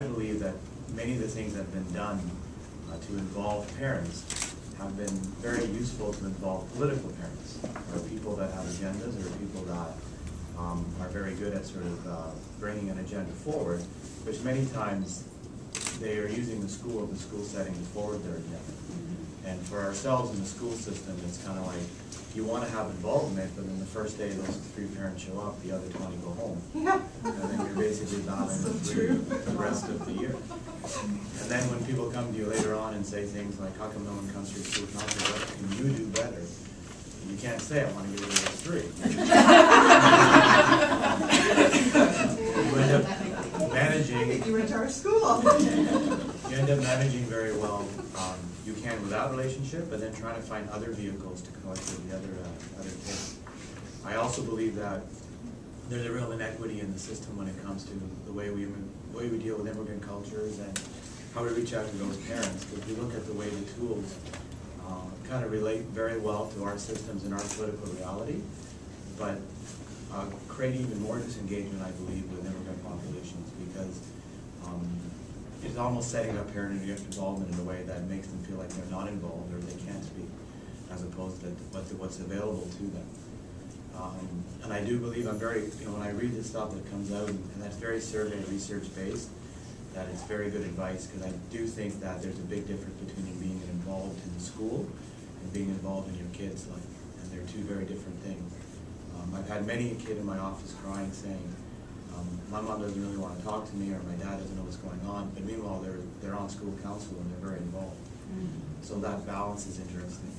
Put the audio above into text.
I believe that many of the things that have been done to involve parents have been very useful to involve political parents, or people that have agendas, or people that are very good at sort of bringing an agenda forward, which many times they are using the school setting to forward their agenda. And for ourselves in the school system, it's kind of like, you want to have involvement, but then the first day those 3 parents show up, the other 20 go home. Yeah. And then you're basically battling the rest of the year. And then when people come to you later on and say things like, how come no one comes to your school council, what can you do better? You can't say, I want to get rid of those 3. You end up managing. You went to our school. You end up managing very well. You can without relationship, but then trying to find other vehicles to collect the other kids. I also believe that there's a real inequity in the system when it comes to the way we deal with immigrant cultures and how we reach out to those parents. Because we look at the way the tools kind of relate very well to our systems and our political reality, but create even more disengagement, I believe, with immigrant populations, because it's almost setting up parent involvement in a way that makes them feel like they're not involved or they can't speak, as opposed to what's available to them. And I do believe when I read the stuff that comes out, and that's very survey research based, that it's very good advice, because I do think that there's a big difference between being involved in the school and being involved in your kid's life, and they're 2 very different things. I've had many a kid in my office crying, saying, my mom doesn't really want to talk to me, or my dad doesn't know what's going on, but meanwhile they're on school council and they're very involved. So that balance is interesting.